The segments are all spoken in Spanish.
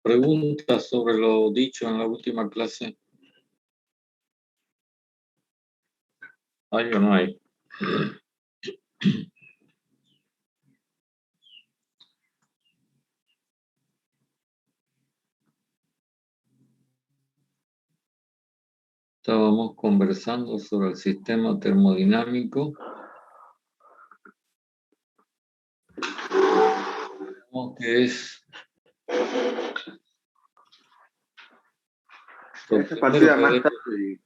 Preguntas sobre lo dicho en la última clase. ¿Hay o no hay? Estábamos conversando sobre el sistema termodinámico. Que es... Esta partida más tarde,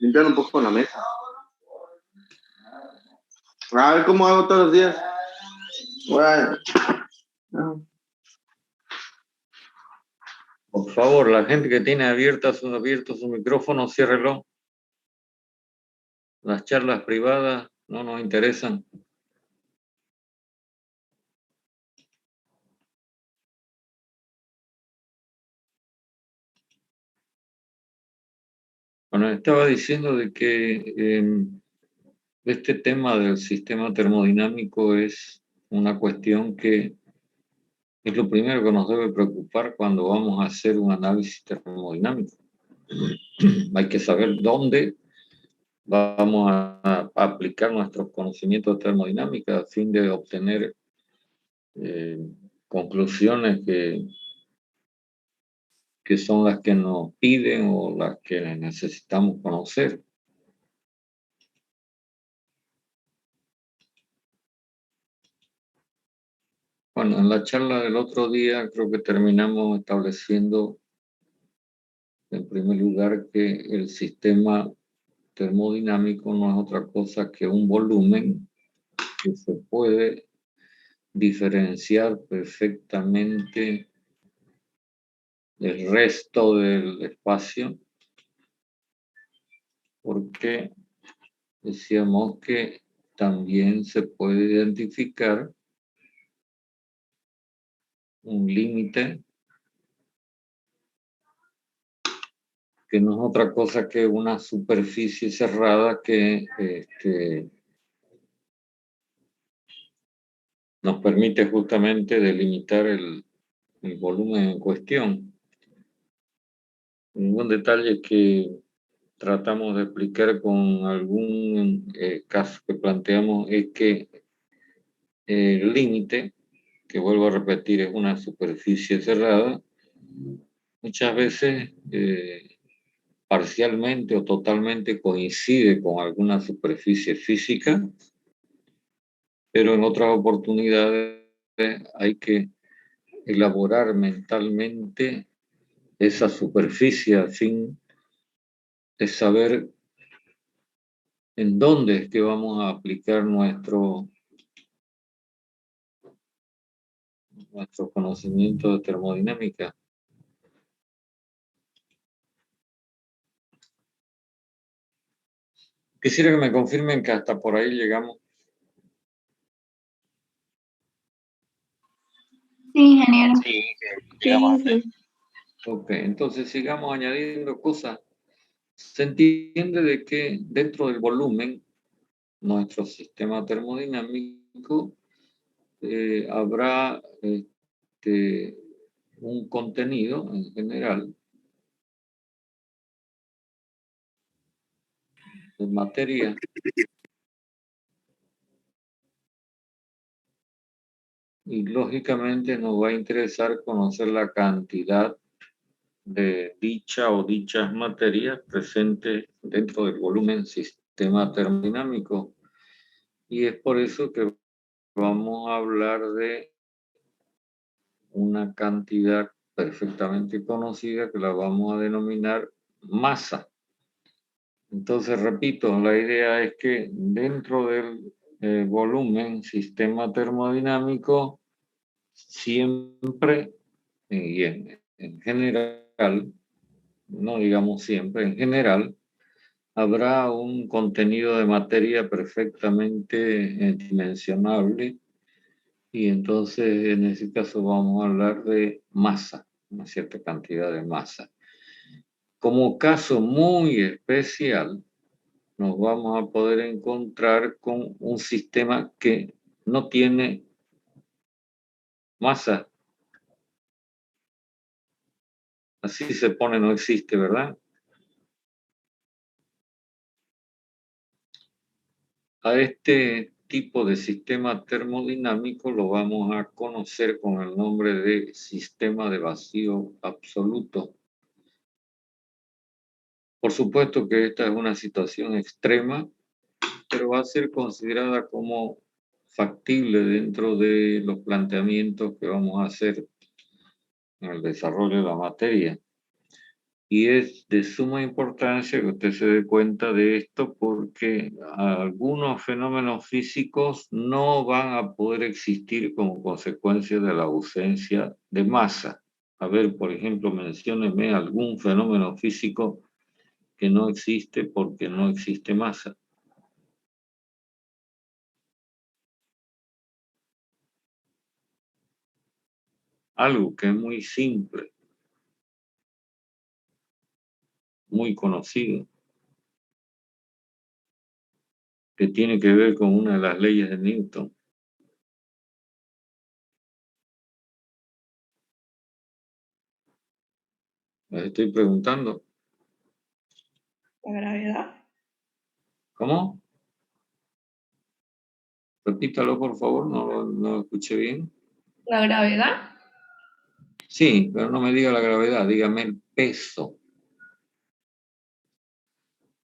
limpiar un poco la mesa. A ver cómo hago todos los días. Bueno. Por favor, la gente que tiene abierto su micrófono, ciérrelo. Las charlas privadas no nos interesan. Bueno, estaba diciendo de que este tema del sistema termodinámico es una cuestión que es lo primero que nos debe preocupar cuando vamos a hacer un análisis termodinámico. Hay que saber dónde vamos a aplicar nuestros conocimientos de termodinámica a fin de obtener conclusiones que son las que nos piden o las que necesitamos conocer. Bueno, en la charla del otro día creo que terminamos estableciendo, en primer lugar, que el sistema termodinámico no es otra cosa que un volumen que se puede diferenciar perfectamente del resto del espacio, porque decíamos que también se puede identificar un límite que no es otra cosa que una superficie cerrada que nos permite justamente delimitar el volumen en cuestión. Un detalle que tratamos de explicar con algún caso que planteamos es que el límite, que vuelvo a repetir, es una superficie cerrada, muchas veces parcialmente o totalmente coincide con alguna superficie física, pero en otras oportunidades hay que elaborar mentalmente esa superficie a fin de saber en dónde es que vamos a aplicar nuestro conocimiento de termodinámica. Quisiera que me confirmen que hasta por ahí llegamos. Sí, ingeniero. Sí, llegamos. Sí. Ok, entonces sigamos añadiendo cosas. Se entiende de que dentro del volumen, nuestro sistema termodinámico, habrá un contenido en general de materia y lógicamente nos va a interesar conocer la cantidad de dicha o dichas materias presentes dentro del volumen sistema termodinámico. Y es por eso que vamos a hablar de una cantidad perfectamente conocida que la vamos a denominar masa. Entonces, repito, la idea es que dentro del volumen sistema termodinámico siempre y en general, no digamos siempre, en general, habrá un contenido de materia perfectamente dimensionable y entonces en ese caso vamos a hablar de masa, una cierta cantidad de masa. Como caso muy especial, nos vamos a poder encontrar con un sistema que no tiene masa. Así se pone no existe, ¿verdad? A este tipo de sistema termodinámico lo vamos a conocer con el nombre de sistema de vacío absoluto. Por supuesto que esta es una situación extrema, pero va a ser considerada como factible dentro de los planteamientos que vamos a hacer en el desarrollo de la materia. Y es de suma importancia que usted se dé cuenta de esto porque algunos fenómenos físicos no van a poder existir como consecuencia de la ausencia de masa. A ver, por ejemplo, mencióneme algún fenómeno físico que no existe porque no existe masa. Algo que es muy simple, muy conocido, que tiene que ver con una de las leyes de Newton. Les estoy preguntando. La gravedad. ¿Cómo? Repítalo, por favor, no lo escuché bien. La gravedad. Sí, pero no me diga la gravedad, dígame el peso.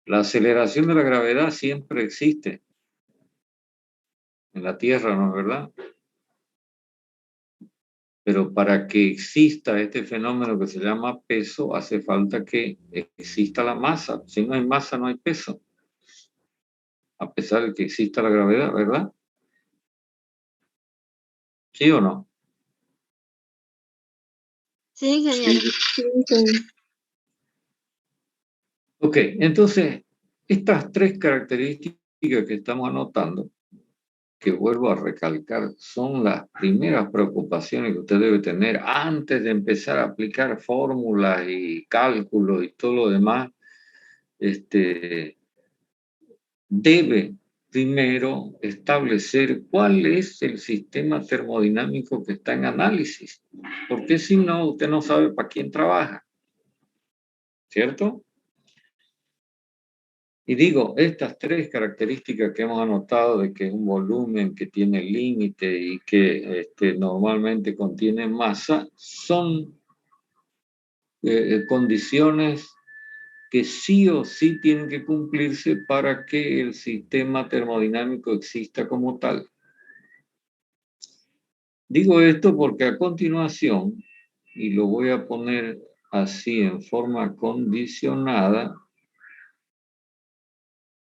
La aceleración de la gravedad siempre existe en la Tierra, ¿no es verdad? Pero para que exista este fenómeno que se llama peso, hace falta que exista la masa. Si no hay masa, no hay peso. A pesar de que exista la gravedad, ¿verdad? ¿Sí o no? Sí, ingeniero. Ok, entonces, estas tres características que estamos anotando, que vuelvo a recalcar, son las primeras preocupaciones que usted debe tener antes de empezar a aplicar fórmulas y cálculos y todo lo demás. Debe primero establecer cuál es el sistema termodinámico que está en análisis, porque si no, usted no sabe para quién trabaja, ¿cierto? Y digo, estas tres características que hemos anotado de que es un volumen que tiene límite y que normalmente contiene masa, son condiciones que sí o sí tienen que cumplirse para que el sistema termodinámico exista como tal. Digo esto porque a continuación, y lo voy a poner así en forma condicionada,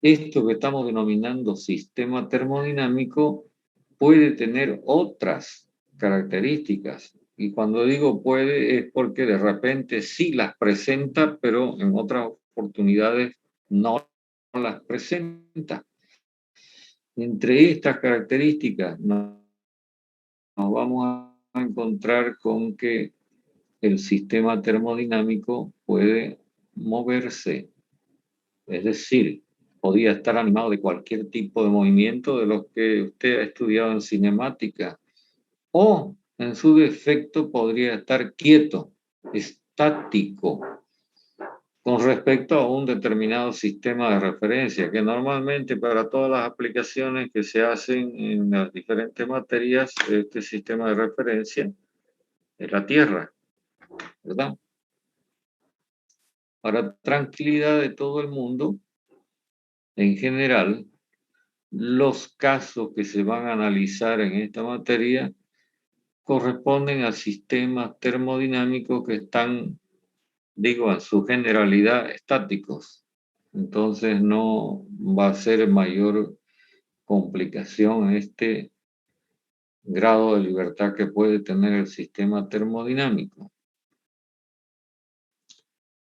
esto que estamos denominando sistema termodinámico puede tener otras características. Y cuando digo puede es porque de repente sí las presenta, pero en otras oportunidades no las presenta. Entre estas características nos vamos a encontrar con que el sistema termodinámico puede moverse, es decir, podía estar animado de cualquier tipo de movimiento de los que usted ha estudiado en cinemática, o en su defecto podría estar quieto, estático, con respecto a un determinado sistema de referencia, que normalmente para todas las aplicaciones que se hacen en las diferentes materias, este sistema de referencia es la Tierra, ¿verdad? Para tranquilidad de todo el mundo, en general, los casos que se van a analizar en esta materia corresponden a sistemas termodinámicos que están, digo, en su generalidad estáticos. Entonces no va a ser mayor complicación este grado de libertad que puede tener el sistema termodinámico.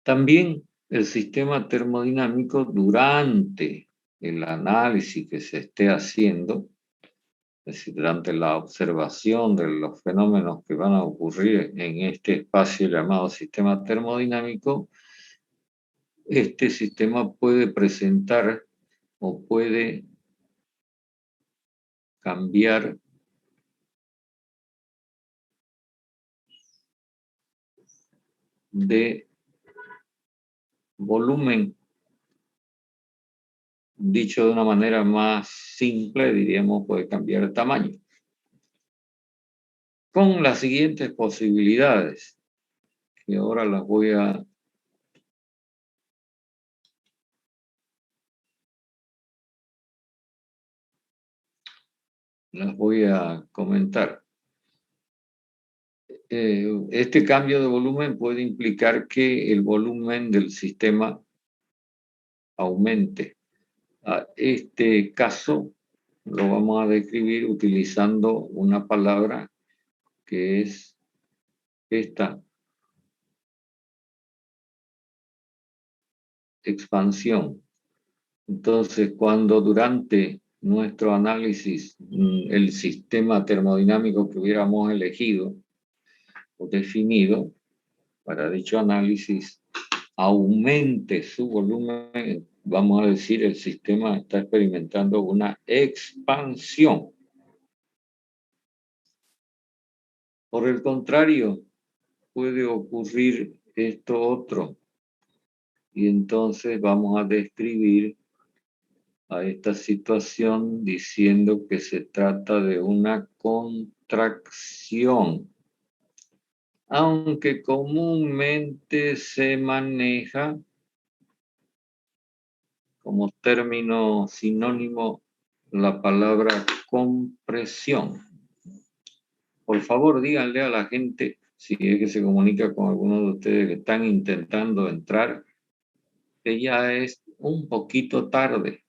También el sistema termodinámico durante el análisis que se esté haciendo, es decir, durante la observación de los fenómenos que van a ocurrir en este espacio llamado sistema termodinámico, este sistema puede presentar o puede cambiar de volumen. Dicho de una manera más simple, diríamos, puede cambiar el tamaño. Con las siguientes posibilidades, que ahora las voy a comentar. Este cambio de volumen puede implicar que el volumen del sistema aumente. A este caso lo vamos a describir utilizando una palabra que es esta: expansión. Entonces, cuando durante nuestro análisis el sistema termodinámico que hubiéramos elegido o definido para dicho análisis aumente su volumen, vamos a decir el sistema está experimentando una expansión. Por el contrario, puede ocurrir esto otro. Y entonces vamos a describir a esta situación diciendo que se trata de una contracción, aunque comúnmente se maneja como término sinónimo la palabra compresión. Por favor, díganle a la gente, si es que se comunica con alguno de ustedes que están intentando entrar, que ya es un poquito tarde.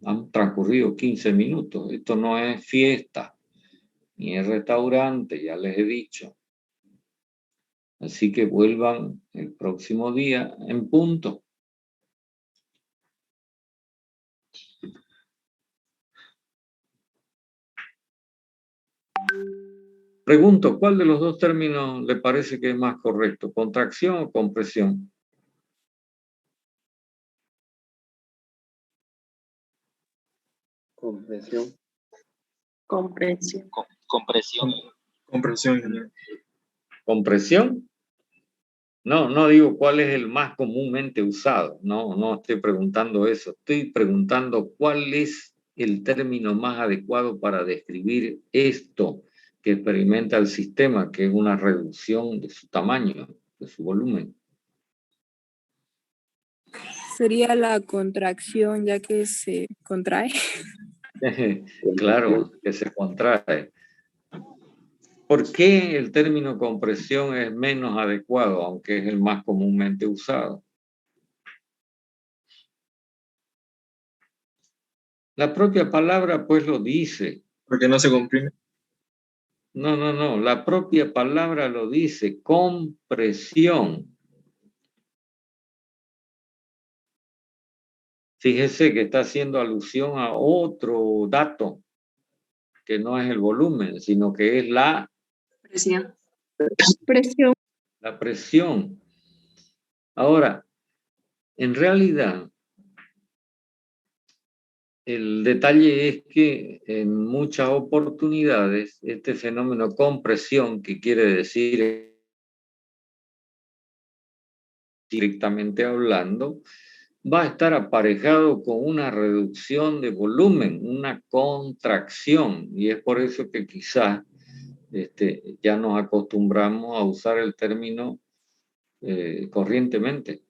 Han transcurrido 15 minutos. Esto no es fiesta, ni es restaurante, ya les he dicho. Así que vuelvan el próximo día en punto. Pregunto, ¿cuál de los dos términos le parece que es más correcto? ¿Contracción o compresión? Compresión. Comprensión. Compresión. Comprensión. ¿Compresión? No digo cuál es el más comúnmente usado. No estoy preguntando eso. Estoy preguntando cuál es el término más adecuado para describir esto que experimenta el sistema, que es una reducción de su tamaño, de su volumen. Sería la contracción, ya que se contrae. Claro, que se contrae. ¿Por qué el término compresión es menos adecuado, aunque es el más comúnmente usado? La propia palabra pues lo dice. Porque no se comprime. No. La propia palabra lo dice, compresión. Fíjese que está haciendo alusión a otro dato, que no es el volumen, sino que es la Presión. Presión. la presión. Ahora, en realidad, el detalle es que en muchas oportunidades este fenómeno compresión, que quiere decir estrictamente hablando, va a estar aparejado con una reducción de volumen, una contracción, y es por eso que quizás ya nos acostumbramos a usar el término corrientemente.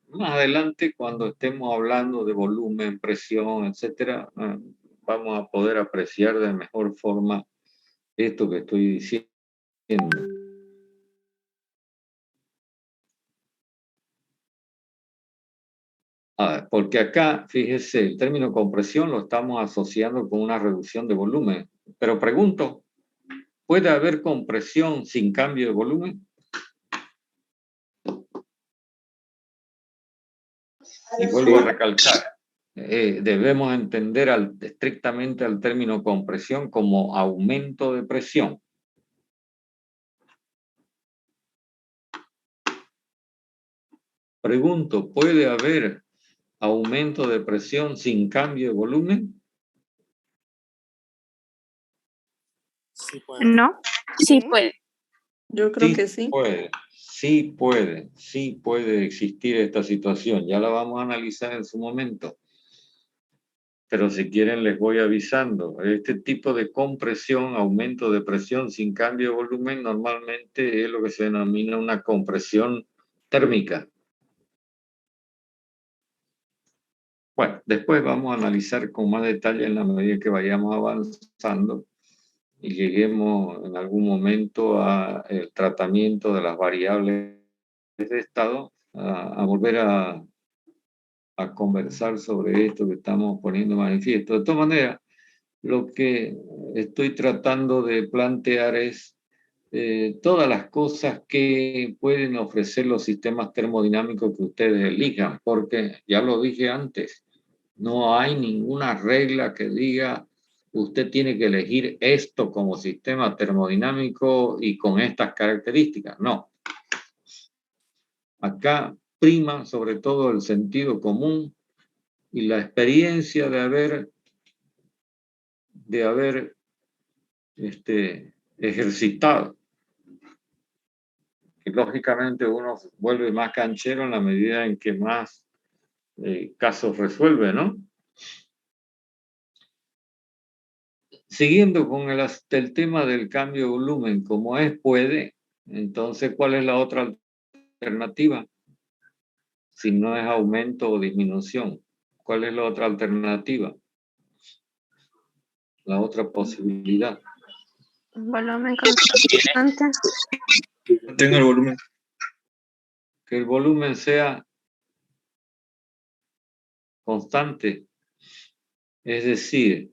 Más adelante, cuando estemos hablando de volumen, presión, etcétera, vamos a poder apreciar de mejor forma esto que estoy diciendo. Porque acá, fíjese, el término compresión lo estamos asociando con una reducción de volumen. Pero pregunto, ¿puede haber compresión sin cambio de volumen? Y vuelvo a recalcar, debemos entender estrictamente al término compresión como aumento de presión. Pregunto, ¿puede haber aumento de presión sin cambio de volumen? Sí puede. No. Sí puede. Yo creo que sí. Sí puede existir esta situación. Ya la vamos a analizar en su momento. Pero si quieren les voy avisando. Este tipo de compresión, aumento de presión sin cambio de volumen, normalmente es lo que se denomina una compresión térmica. Bueno, después vamos a analizar con más detalle en la medida que vayamos avanzando y lleguemos en algún momento al tratamiento de las variables de estado, a volver a conversar sobre esto que estamos poniendo manifiesto. De todas maneras, lo que estoy tratando de plantear es todas las cosas que pueden ofrecer los sistemas termodinámicos que ustedes elijan, porque ya lo dije antes, no hay ninguna regla que diga usted tiene que elegir esto como sistema termodinámico y con estas características. No. Acá prima sobre todo el sentido común y la experiencia de haber ejercitado. Y lógicamente uno se vuelve más canchero en la medida en que más casos resuelve, ¿no? Siguiendo con el tema del cambio de volumen, como es puede, entonces, ¿cuál es la otra alternativa? Si no es aumento o disminución, ¿cuál es la otra alternativa? La otra posibilidad. Volumen constante. Mantenga el volumen. Que el volumen sea constante. Es decir,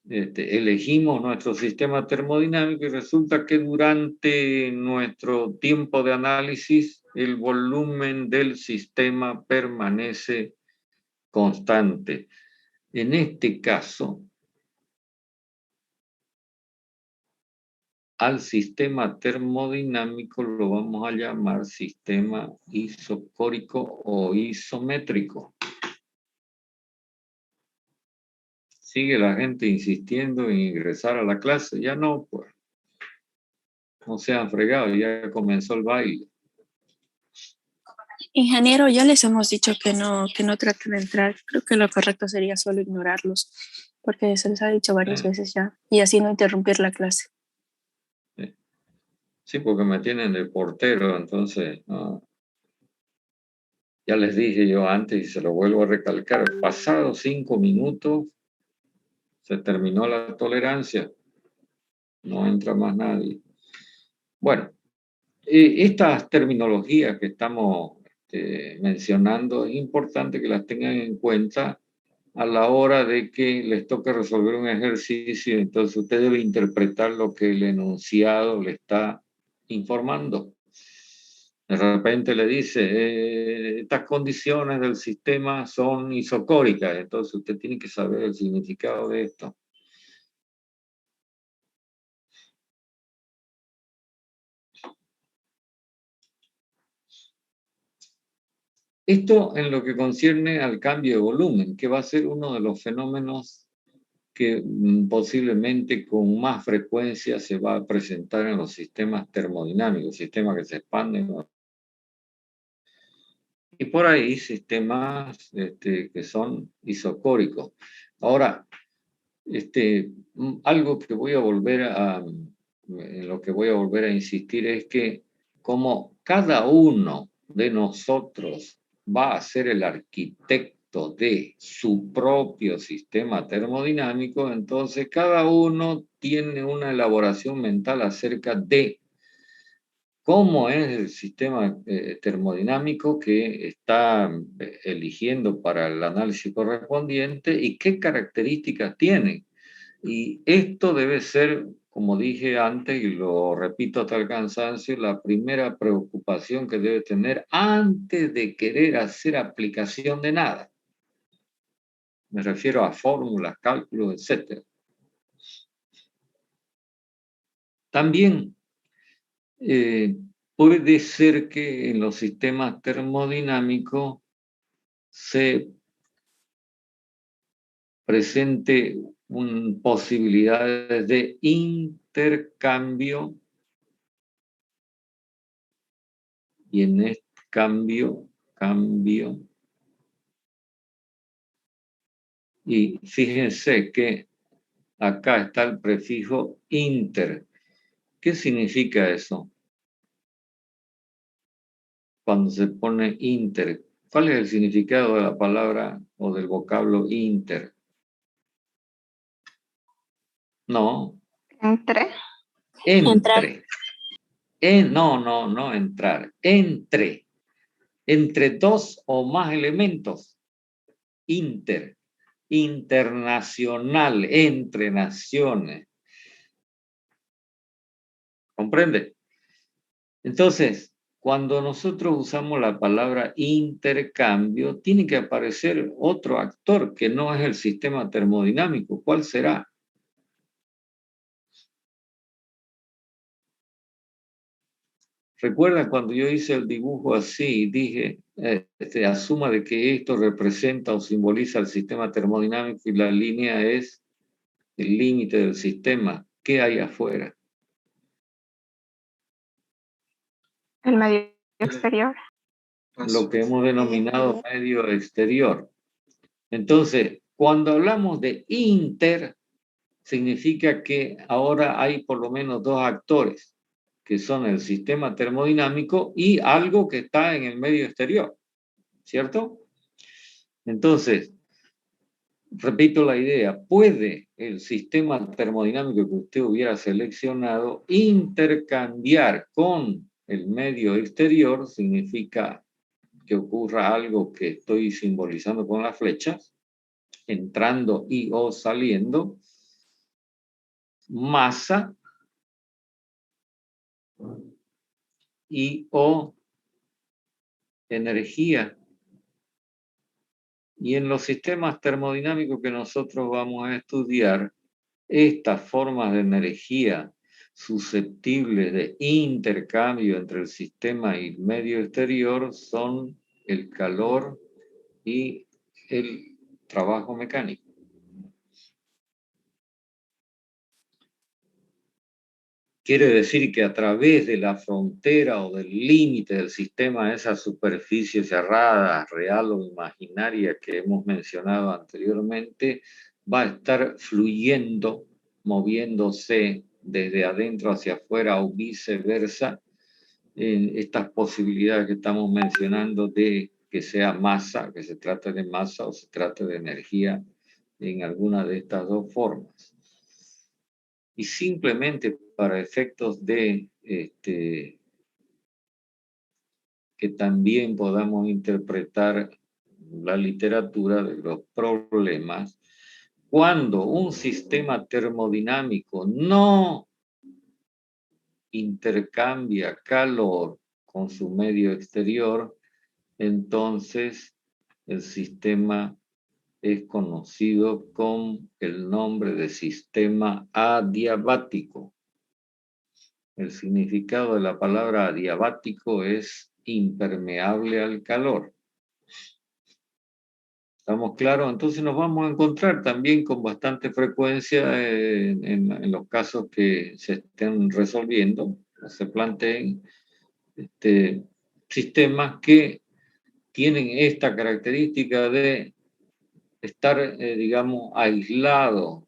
elegimos nuestro sistema termodinámico y resulta que durante nuestro tiempo de análisis el volumen del sistema permanece constante. En este caso, al sistema termodinámico lo vamos a llamar sistema isocórico o isométrico. Sigue la gente insistiendo en ingresar a la clase, ya no, pues. No se han fregado, ya comenzó el baile. Ingeniero, ya les hemos dicho que no traten de entrar. Creo que lo correcto sería solo ignorarlos, porque se les ha dicho varias veces ya, y así no interrumpir la clase. Sí, porque me tienen de portero, entonces, no. Ya les dije yo antes y se lo vuelvo a recalcar, pasados 5 minutos se terminó la tolerancia, no entra más nadie. Bueno, estas terminologías que estamos mencionando, es importante que las tengan en cuenta a la hora de que les toque resolver un ejercicio. Entonces usted debe interpretar lo que el enunciado le está informando. De repente le dice, estas condiciones del sistema son isocóricas, entonces usted tiene que saber el significado de esto. Esto en lo que concierne al cambio de volumen, que va a ser uno de los fenómenos que posiblemente con más frecuencia se va a presentar en los sistemas termodinámicos, sistemas que se expanden. Y por ahí sistemas que son isocóricos. Ahora, algo que voy a en lo que voy a volver a insistir es que como cada uno de nosotros va a ser el arquitecto de su propio sistema termodinámico, entonces cada uno tiene una elaboración mental acerca de cómo es el sistema termodinámico que está eligiendo para el análisis correspondiente y qué características tiene. Y esto debe ser, como dije antes, y lo repito hasta el cansancio, la primera preocupación que debe tener antes de querer hacer aplicación de nada. Me refiero a fórmulas, cálculos, etc. También puede ser que en los sistemas termodinámicos se presente posibilidades de intercambio Y en este cambio, y fíjense que acá está el prefijo inter. ¿Qué significa eso? Cuando se pone inter, ¿cuál es el significado de la palabra o del vocablo inter? No, Entre. entre. No entrar. Entre dos o más elementos. Inter. Internacional, entre naciones. ¿Comprende? Entonces, cuando nosotros usamos la palabra intercambio, tiene que aparecer otro actor que no es el sistema termodinámico. ¿Cuál será? Recuerdan cuando yo hice el dibujo así, dije, asuma de que esto representa o simboliza el sistema termodinámico y la línea es el límite del sistema. ¿Qué hay afuera? El medio exterior. Lo que hemos denominado medio exterior. Entonces, cuando hablamos de inter, significa que ahora hay por lo menos dos actores, que son el sistema termodinámico y algo que está en el medio exterior, ¿cierto? Entonces, repito la idea, ¿puede el sistema termodinámico que usted hubiera seleccionado intercambiar con el medio exterior? Significa que ocurra algo que estoy simbolizando con las flechas, entrando y o saliendo, masa y o energía. Y en los sistemas termodinámicos que nosotros vamos a estudiar, estas formas de energía susceptibles de intercambio entre el sistema y el medio exterior son el calor y el trabajo mecánico. Quiere decir que a través de la frontera o del límite del sistema, esa superficie cerrada, real o imaginaria que hemos mencionado anteriormente, va a estar fluyendo, moviéndose desde adentro hacia afuera o viceversa, en estas posibilidades que estamos mencionando de que sea masa, que se trate de masa o se trate de energía en alguna de estas dos formas. Y simplemente para efectos de que también podamos interpretar la literatura de los problemas, cuando un sistema termodinámico no intercambia calor con su medio exterior, entonces el sistema es conocido con el nombre de sistema adiabático. El significado de la palabra adiabático es impermeable al calor. ¿Estamos claros? Entonces nos vamos a encontrar también con bastante frecuencia en los casos que se estén resolviendo, o se planteen sistemas que tienen esta característica de estar, digamos, aislado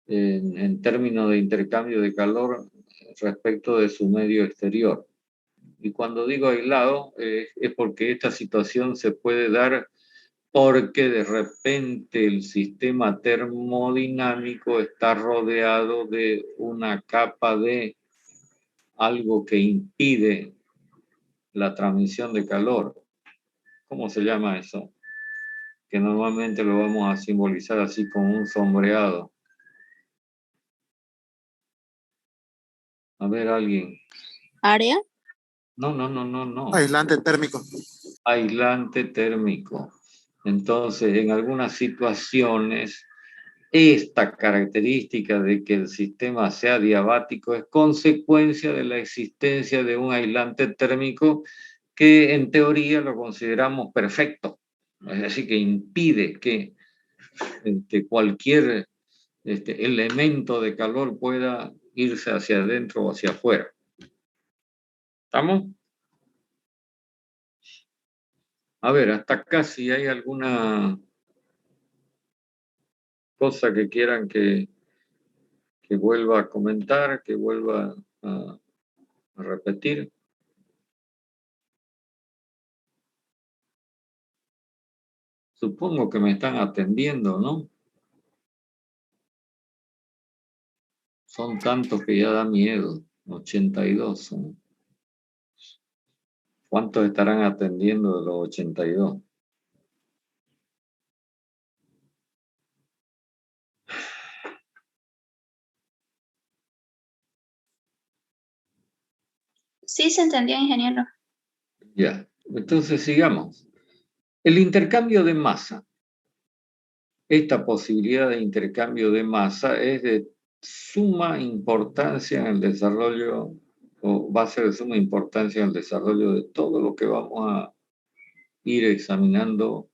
en términos de intercambio de calor respecto de su medio exterior. Y cuando digo aislado, es porque esta situación se puede dar porque de repente el sistema termodinámico está rodeado de una capa de algo que impide la transmisión de calor. ¿Cómo se llama eso? Que normalmente lo vamos a simbolizar así con un sombreado. A ver, alguien. ¿Área? No. Aislante térmico. Aislante térmico. Entonces, en algunas situaciones, esta característica de que el sistema sea diabático es consecuencia de la existencia de un aislante térmico que en teoría lo consideramos perfecto. Es decir, que impide que cualquier elemento de calor pueda irse hacia adentro o hacia afuera. ¿Estamos? A ver, hasta acá si hay alguna cosa que quieran que vuelva a comentar, que vuelva a repetir. Supongo que me están atendiendo, ¿no? Son tantos que ya da miedo. 82 son. ¿Cuántos estarán atendiendo de los 82? Sí, se entendió, ingeniero. Ya, entonces sigamos. El intercambio de masa. Esta posibilidad de intercambio de masa es de suma importancia en el desarrollo, o va a ser de suma importancia en el desarrollo de todo lo que vamos a ir examinando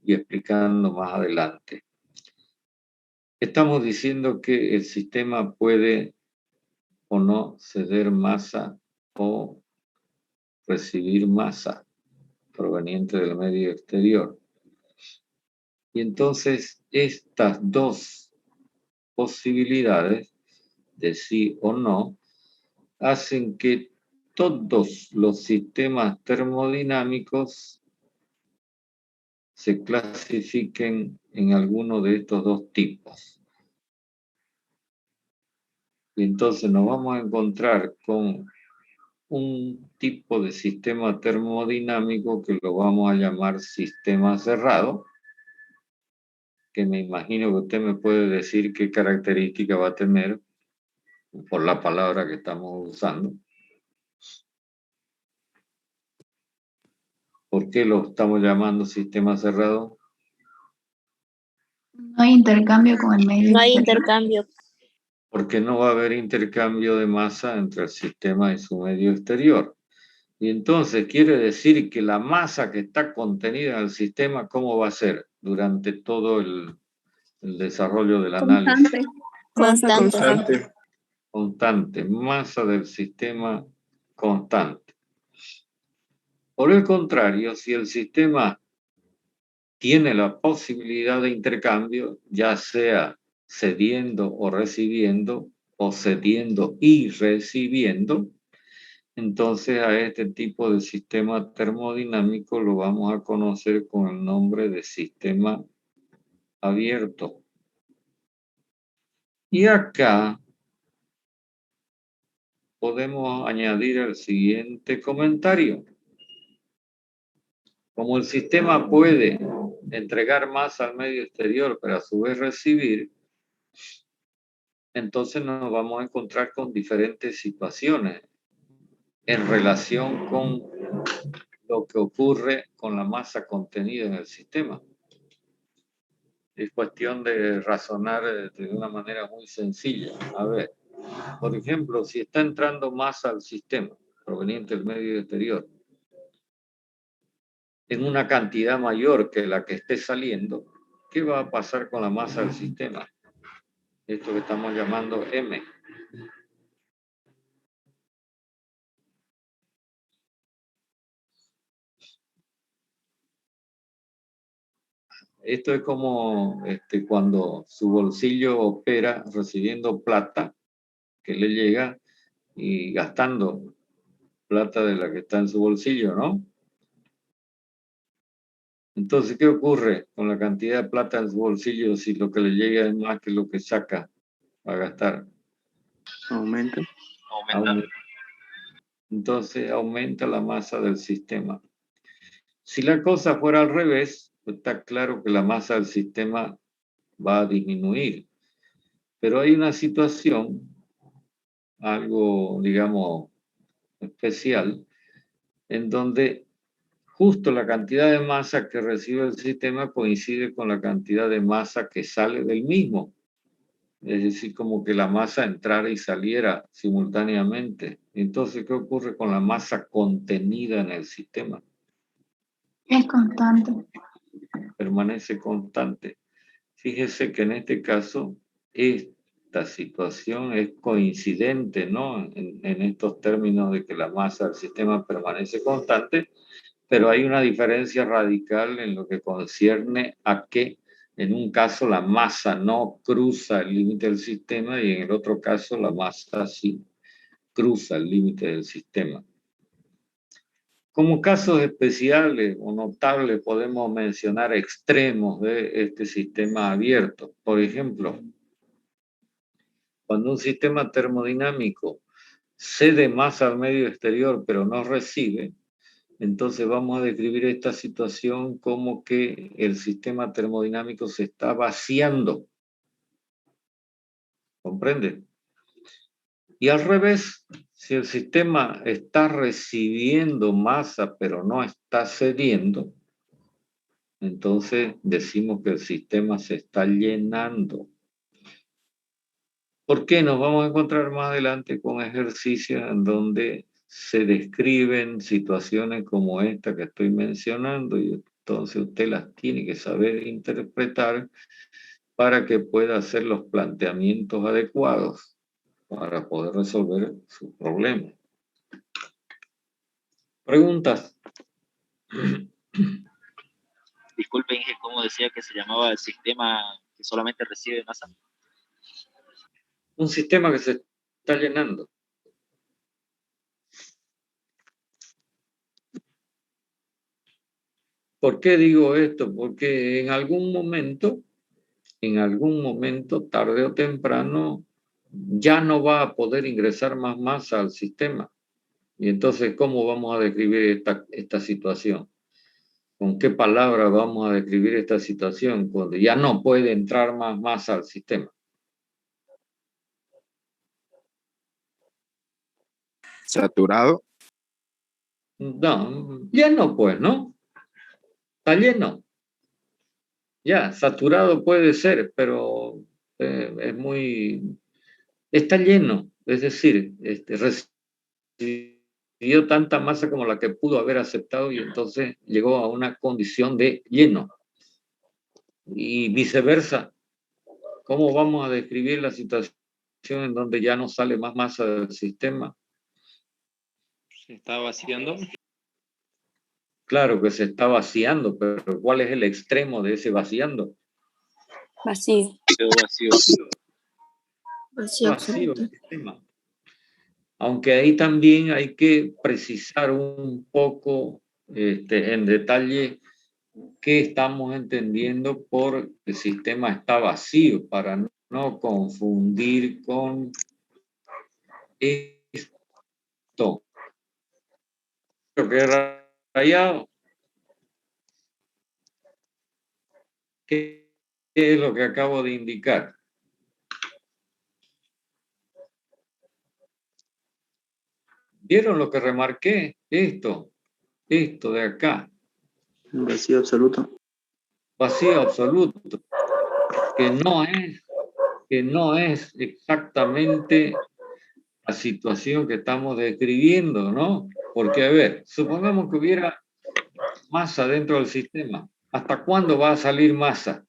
y explicando más adelante. Estamos diciendo que el sistema puede o no ceder masa o recibir masa proveniente del medio exterior. Y entonces estas dos posibilidades de sí o no hacen que todos los sistemas termodinámicos se clasifiquen en alguno de estos dos tipos. Y entonces nos vamos a encontrar con un tipo de sistema termodinámico que lo vamos a llamar sistema cerrado, que me imagino que usted me puede decir qué característica va a tener por la palabra que estamos usando. ¿Por qué lo estamos llamando sistema cerrado? No hay intercambio con el medio No hay exterior. intercambio. Porque no va a haber intercambio de masa entre el sistema y su medio exterior. Y entonces quiere decir que la masa que está contenida en el sistema, ¿cómo va a ser durante todo el desarrollo del análisis? Masa Constante. Constante, masa del sistema constante. Por el contrario, si el sistema tiene la posibilidad de intercambio, ya sea cediendo o recibiendo, o cediendo y recibiendo, entonces a este tipo de sistema termodinámico lo vamos a conocer con el nombre de sistema abierto. Y acá podemos añadir el siguiente comentario. Como el sistema puede entregar masa al medio exterior, pero a su vez recibir, entonces nos vamos a encontrar con diferentes situaciones en relación con lo que ocurre con la masa contenida en el sistema. Es cuestión de razonar de una manera muy sencilla. A ver, por ejemplo, si está entrando masa al sistema proveniente del medio exterior en una cantidad mayor que la que esté saliendo, ¿qué va a pasar con la masa del sistema? Esto que estamos llamando M. Esto es como cuando su bolsillo opera recibiendo plata que le llega y gastando plata de la que está en su bolsillo, ¿no? Entonces, ¿qué ocurre con la cantidad de plata en su bolsillo si lo que le llega es más que lo que saca a gastar? Aumenta. Entonces, aumenta la masa del sistema. Si la cosa fuera al revés, pues está claro que la masa del sistema va a disminuir. Pero hay una situación, algo, digamos, especial, en donde justo la cantidad de masa que recibe el sistema coincide con la cantidad de masa que sale del mismo. Es decir, como que la masa entrara y saliera simultáneamente. Entonces, ¿qué ocurre con la masa contenida en el sistema? Es constante. Permanece constante. Fíjese que en este caso, esta situación es coincidente, ¿no? En estos términos de que la masa del sistema permanece constante, pero hay una diferencia radical en lo que concierne a que en un caso la masa no cruza el límite del sistema y en el otro caso la masa sí cruza el límite del sistema. Como casos especiales o notables podemos mencionar extremos de este sistema abierto. Por ejemplo, cuando un sistema termodinámico cede masa al medio exterior pero no recibe, entonces vamos a describir esta situación como que el sistema termodinámico se está vaciando. ¿Comprende? Y al revés, si el sistema está recibiendo masa pero no está cediendo, entonces decimos que el sistema se está llenando. ¿Por qué? Nos vamos a encontrar más adelante con ejercicios en donde se describen situaciones como esta que estoy mencionando y entonces usted las tiene que saber interpretar para que pueda hacer los planteamientos adecuados para poder resolver sus problemas. ¿Preguntas? Disculpe, Inge, ¿cómo decía que se llamaba el sistema que solamente recibe masa? Un sistema que se está llenando. ¿Por qué digo esto? Porque en algún momento, tarde o temprano, ya no va a poder ingresar más masa al sistema. Y entonces, ¿cómo vamos a describir esta situación? ¿Con qué palabra vamos a describir esta situación cuando ya no puede entrar más masa al sistema? Saturado. No, lleno pues, ¿no? Está lleno. Ya, saturado puede ser, pero es muy... Está lleno, es decir, recibió tanta masa como la que pudo haber aceptado y entonces llegó a una condición de lleno. Y viceversa, ¿cómo vamos a describir la situación en donde ya no sale más masa del sistema? Se está vaciando. Claro que se está vaciando, pero ¿cuál es el extremo de ese vaciando? Vacío. Vacío. Vacío Vacío absoluto. el sistema. Aunque ahí también hay que precisar un poco en detalle qué estamos entendiendo por el sistema está vacío, para no confundir con esto. Lo que he rayado. ¿Qué es lo que acabo de indicar? ¿Vieron lo que remarqué? Esto de acá. Vacío absoluto. Vacío absoluto. Que no es exactamente la situación que estamos describiendo, ¿no? Porque, a ver, supongamos que hubiera masa dentro del sistema. ¿Hasta cuándo va a salir masa?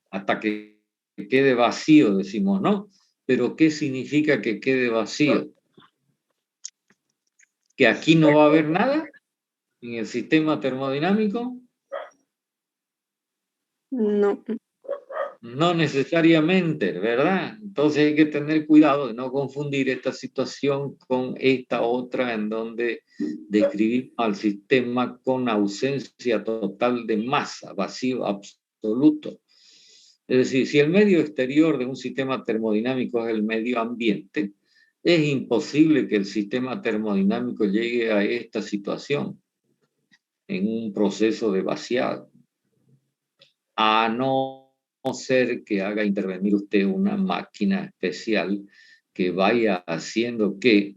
Hasta que quede vacío, decimos, ¿no? Pero ¿qué significa que quede vacío? ¿Que aquí no va a haber nada en el sistema termodinámico? No. No necesariamente, ¿verdad? Entonces hay que tener cuidado de no confundir esta situación con esta otra en donde describimos al sistema con ausencia total de masa, vacío absoluto. Es decir, si el medio exterior de un sistema termodinámico es el medio ambiente, es imposible que el sistema termodinámico llegue a esta situación en un proceso de vaciado. A no ser que haga intervenir usted una máquina especial que vaya haciendo que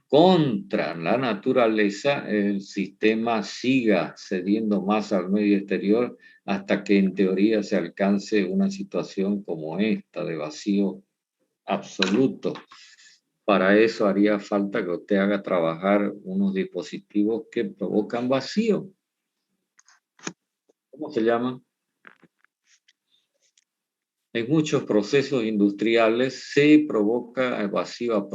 contra la naturaleza el sistema siga cediendo más al medio exterior hasta que en teoría se alcance una situación como esta de vacío absoluto. Para eso haría falta que usted haga trabajar unos dispositivos que provocan vacío. ¿Cómo se llaman? En muchos procesos industriales se provoca el vacío a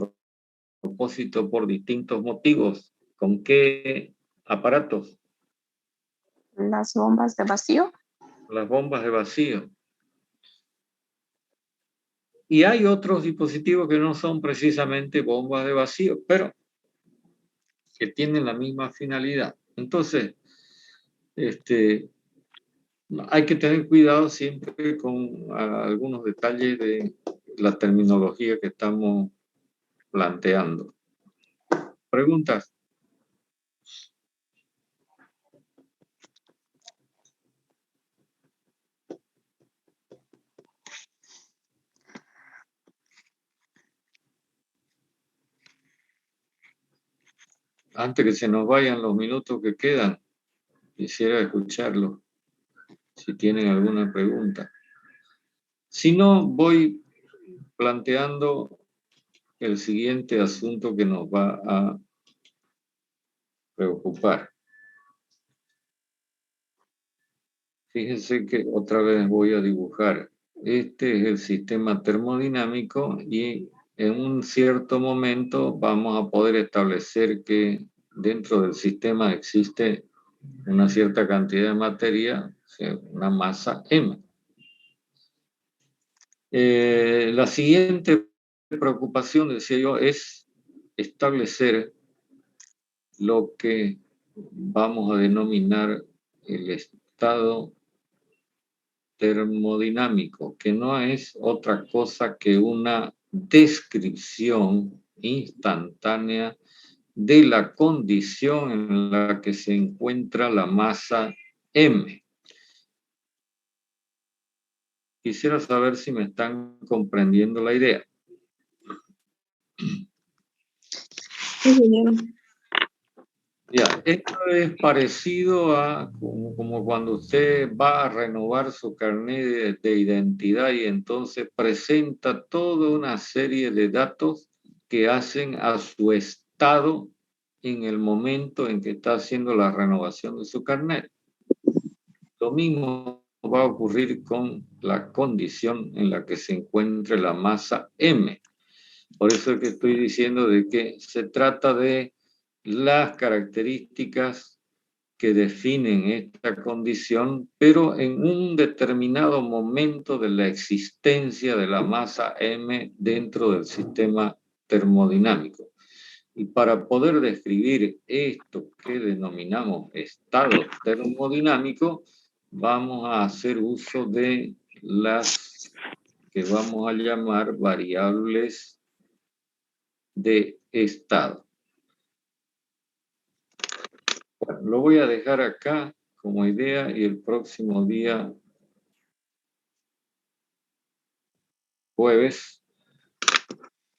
propósito por distintos motivos. ¿Con qué aparatos, Las bombas de vacío. las bombas de vacío. Y hay otros dispositivos que no son precisamente bombas de vacío, pero que tienen la misma finalidad. Entonces, hay que tener cuidado siempre con algunos detalles de la terminología que estamos planteando. ¿Preguntas? Antes que se nos vayan los minutos que quedan, quisiera escucharlo, si tienen alguna pregunta. Si no, voy planteando el siguiente asunto que nos va a preocupar. Fíjense que otra vez voy a dibujar. Este es el sistema termodinámico y en un cierto momento vamos a poder establecer que dentro del sistema existe una cierta cantidad de materia, una masa M. La siguiente preocupación, decía yo, es establecer lo que vamos a denominar el estado termodinámico, que no es otra cosa que una descripción instantánea de la condición en la que se encuentra la masa M. Quisiera saber si me están comprendiendo la idea. Ya, esto es parecido a como cuando usted va a renovar su carnet de identidad y entonces presenta toda una serie de datos que hacen a su estado en el momento en que está haciendo la renovación de su carnet. Lo mismo va a ocurrir con la condición en la que se encuentre la masa M. Por eso es que estoy diciendo de que se trata de las características que definen esta condición, pero en un determinado momento de la existencia de la masa M dentro del sistema termodinámico. Y para poder describir esto que denominamos estado termodinámico, vamos a hacer uso de las que vamos a llamar variables de estado. Bueno, lo voy a dejar acá como idea y el próximo día, jueves,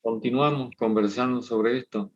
continuamos conversando sobre esto.